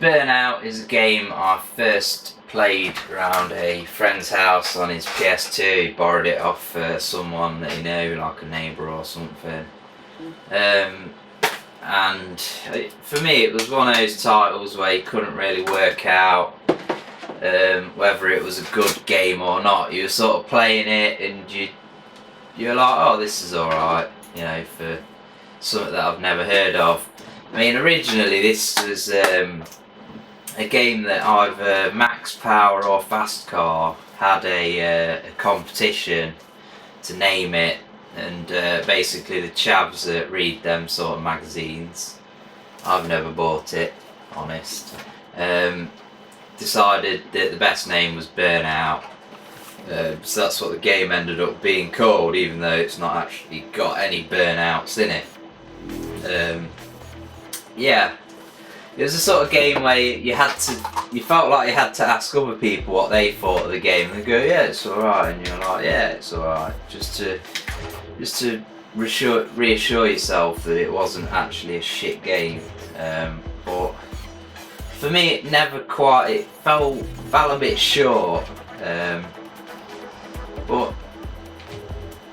Burnout is a game I first played around a friend's house on his PS2. He borrowed it off someone that he knew, like a neighbour or something. And for me it was one of those titles where you couldn't really work out whether it was a good game or not. You were sort of playing it and you're like, oh, this is alright, you know, for something that I've never heard of. I mean, originally this was a game that either Max Power or Fast Car had a competition to name it, and basically the chavs that read them sort of magazines, I've never bought it, honest, decided that the best name was Burnout. So that's what the game ended up being called, even though it's not actually got any burnouts in it. Yeah, it was a sort of game where you felt like you had to ask other people what they thought of the game, and they go, yeah, it's alright, and you're like, yeah, it's alright, just to reassure yourself that it wasn't actually a shit game. But for me it never quite, it fell a bit short, but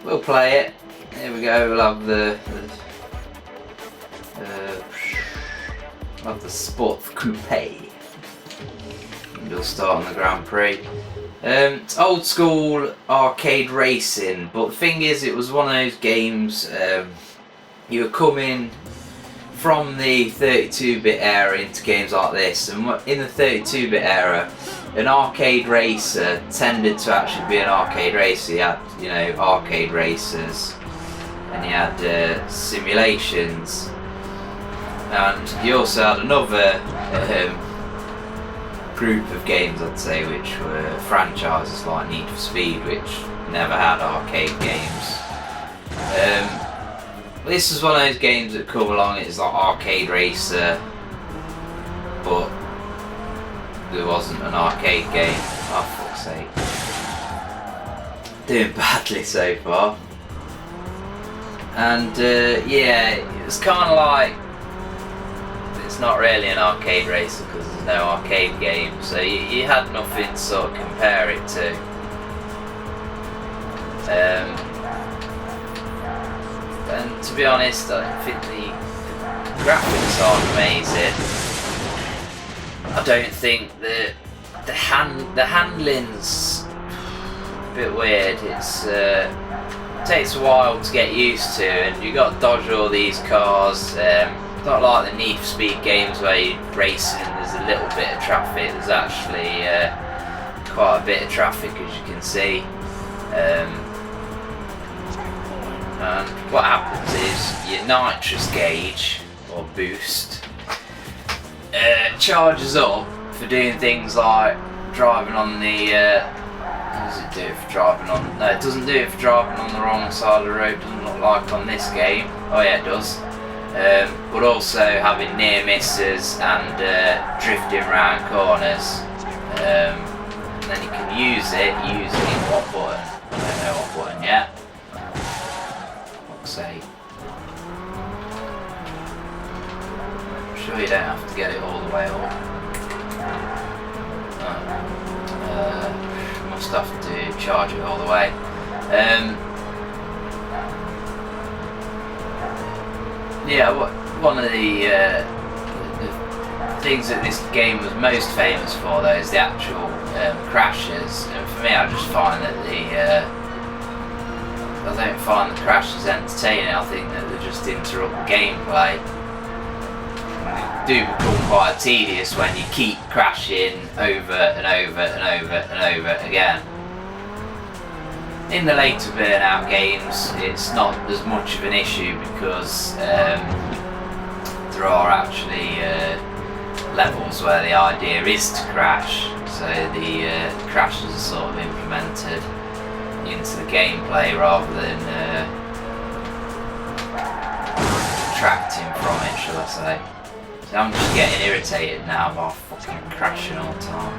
we'll play it. Here we go, we'll have the Sport Coupe, and we'll start on the Grand Prix. It's old school arcade racing, but the thing is, it was one of those games, you were coming from the 32-bit era into games like this, and in the 32-bit era, an arcade racer tended to actually be an arcade racer. You had, you know, arcade racers, and you had simulations, and you also had another group of games, I'd say, which were franchises like Need for Speed, which never had arcade games. This was one of those games that come along, it's like arcade racer, but there wasn't an arcade game. Oh, fuck's sake. Doing badly so far. And yeah, it was kind of like, it's not really an arcade racer because there's no arcade game, so you had nothing to sort of compare it to. And to be honest, I don't think the graphics are amazing. I don't think the handling's a bit weird. It takes a while to get used to, and you got to dodge all these cars. Not like the Need for Speed games where you're racing, there's a little bit of traffic. There's actually quite a bit of traffic, as you can see. And what happens is your nitrous gauge, or boost, charges up for doing things like driving on the... does it do it for driving on... No, it doesn't do it for driving on the wrong side of the road, doesn't look like on this game. Oh yeah, it does. But also having near misses and drifting around corners. And then you can use it using what button? I don't know what button yet. Fuck's sake. I'm sure you don't have to get it all the way up. Must have to charge it all the way. Yeah, one of the things that this game was most famous for, though, is the actual crashes. And for me, I just find that I don't find the crashes entertaining. I think that they just interrupt the gameplay. They do become quite tedious when you keep crashing over and over and over and over again. In the later Burnout games, it's not as much of an issue because there are actually levels where the idea is to crash, so the crashes are sort of implemented into the gameplay rather than detracting from it, shall I say. So I'm just getting irritated now by fucking crashing all the time.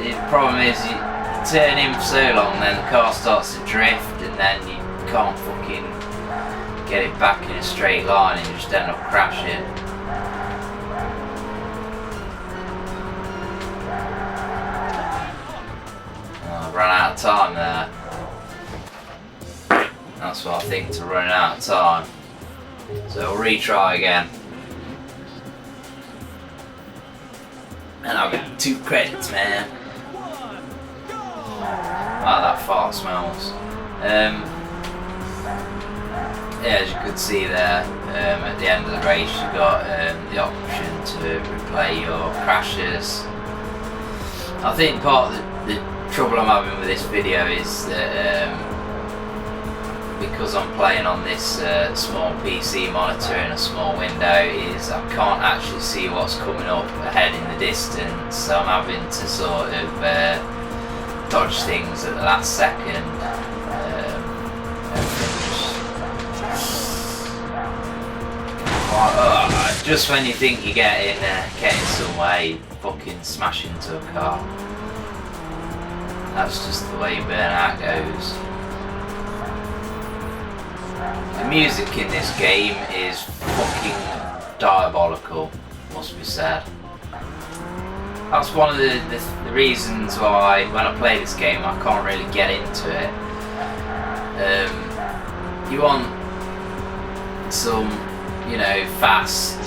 The problem is you turn in for so long, then the car starts to drift, and then you can't fucking get it back in a straight line and you just end up crashing. Oh, I've run out of time there. That's what I think, to run out of time. So I'll retry again. And I'll get 2 credits, man. Wow, that fart smells. Yeah, as you could see there, at the end of the race you got the option to replay your crashes. I think part of the trouble I'm having with this video is that because I'm playing on this small PC monitor in a small window, is I can't actually see what's coming up ahead in the distance, so I'm having to sort of dodge things at the last second. Just when you think you're getting somewhere, you fucking smash into a car. That's just the way Burnout goes. The music in this game is fucking diabolical, must be said. That's one of the reasons why when I play this game I can't really get into it. You want some, you know, fast,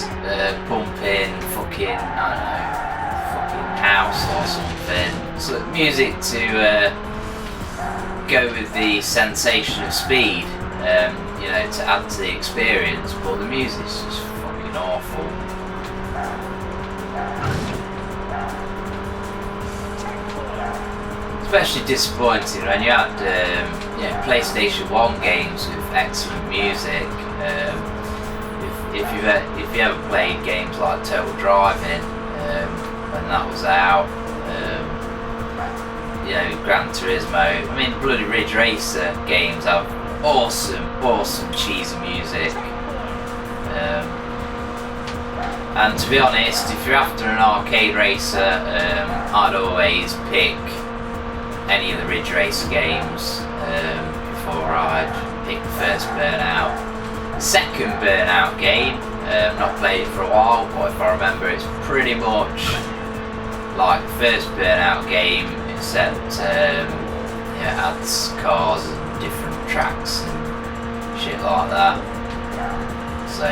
pumping, fucking, I don't know, fucking house or something. So music to go with the sensation of speed, you know, to add to the experience, but the music's just fucking awful. Especially disappointing when you had, you know, PlayStation 1 games with excellent music. If you ever played games like Total Driving, when that was out, you know, Gran Turismo, I mean, bloody Ridge Racer games have awesome cheesy music. And to be honest, if you're after an arcade racer, I'd always pick any of the Ridge Racer games before I'd pick the first Burnout. Second Burnout game, not played it for a while, but if I remember, it's pretty much like the first Burnout game, except yeah, adds cars and different tracks and shit like that. So,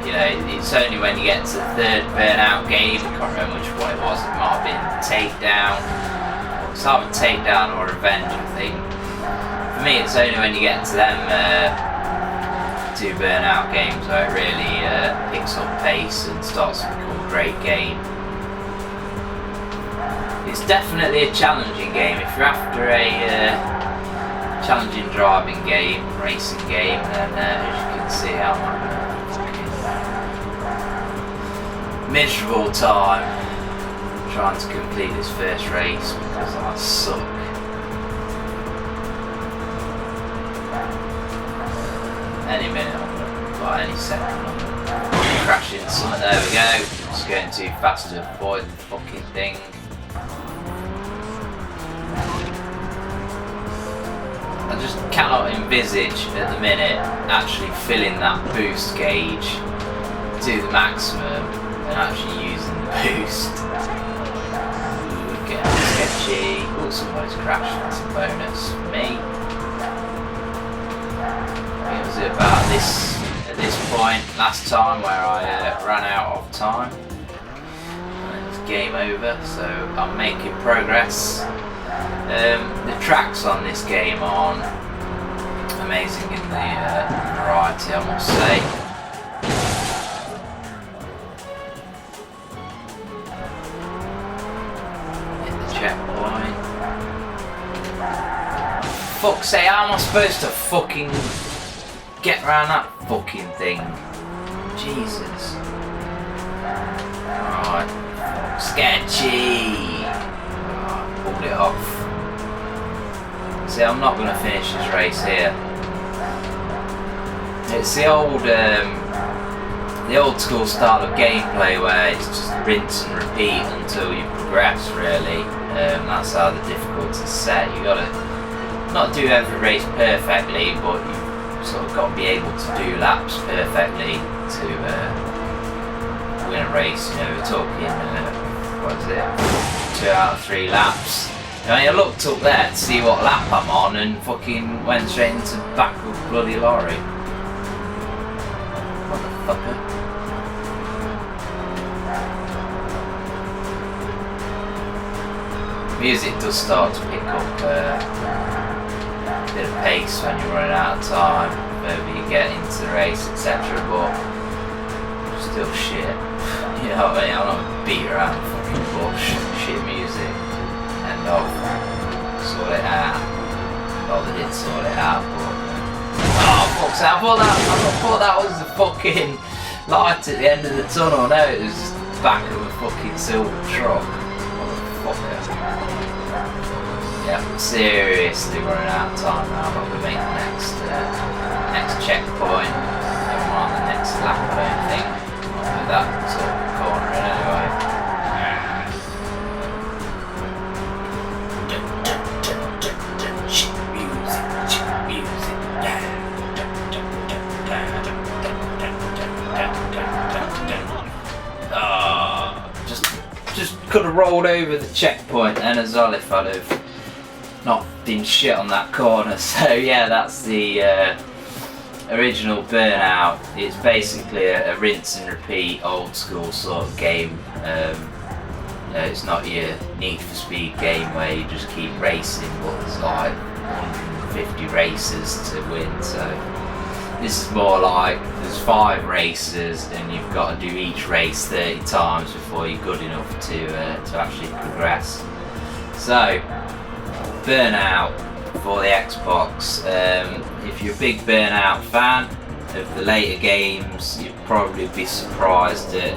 you know, it's only when you get to the third Burnout game, I can't remember which one it was, it might have been Takedown. It's either Takedown or Revenge, I think. For me, it's only when you get to them 2 Burnout games where it really picks up pace and starts to become a great game. It's definitely a challenging game. If you're after a challenging driving game, racing game, then as you can see, I'm having a miserable time trying to complete this first race because I suck. Any minute, any second, I'm gonna crash into something. There we go. Just going too fast to avoid the fucking thing. I just cannot envisage at the minute actually filling that boost gauge to the maximum and actually using the boost. Ooh, getting sketchy. Oh, somebody's crashed. That's a bonus for me. It was about at this point last time where I ran out of time and it was game over, so I'm making progress. The tracks on this game are amazing in the variety, I must say. Hit the checkpoint. Fuck's sake, how am I supposed to fucking get around that fucking thing? Jesus. Alright. Sketchy. Alright, pulled it off. See, I'm not going to finish this race here. It's the old school style of gameplay where it's just rinse and repeat until you progress, really. That's how the difficulty's set. You got to not do every race perfectly, but you sort of got to be able to do laps perfectly to win a race. You know, we're talking, what is it, 2 out of 3 laps. I mean, I looked up there to see what lap I'm on and fucking went straight into the back of a bloody lorry. Motherfucker. Music does start to pick up a bit of pace when you're running out of time, whether you get into the race, etc. But still shit. You know what I mean? I'm not beat around the fucking bush. Shit music. End of. Sort it out. Well, they did sort it out, but oh fuck's sake! I thought that was the fucking light at the end of the tunnel. No, it was the back of a fucking silver truck. Motherfucker. Yeah, seriously running out of time now. But we make the next checkpoint. And we're on the next lap, I don't think. With that sort of corner in anyway. Just could have rolled over the checkpoint then as well if I'd have not been shit on that corner. So yeah, that's the original Burnout. It's basically a rinse and repeat old school sort of game. It's not your Need for Speed game where you just keep racing, but there's like 150 races to win. So this is more like there's 5 races and you've got to do each race 30 times before you're good enough to actually progress. So Burnout for the Xbox. If you're a big Burnout fan of the later games, you'd probably be surprised at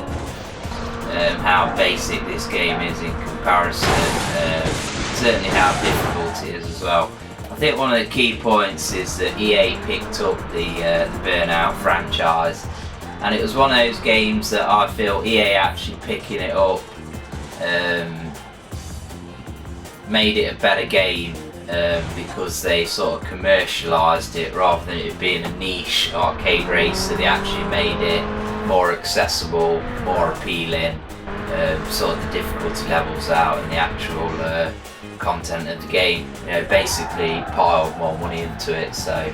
how basic this game is in comparison. Certainly how difficult it is as well. I think one of the key points is that EA picked up the Burnout franchise, and it was one of those games that I feel EA actually picking it up made it a better game because they sort of commercialised it rather than it being a niche arcade racer. They actually made it more accessible, more appealing, sort of the difficulty levels out and the actual content of the game, you know, basically piled more money into it. So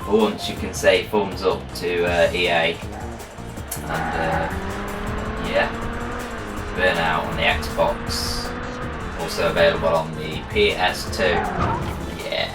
for once you can say thumbs up to EA, and yeah, Burnout on the Xbox, also available on the PS2. Yeah.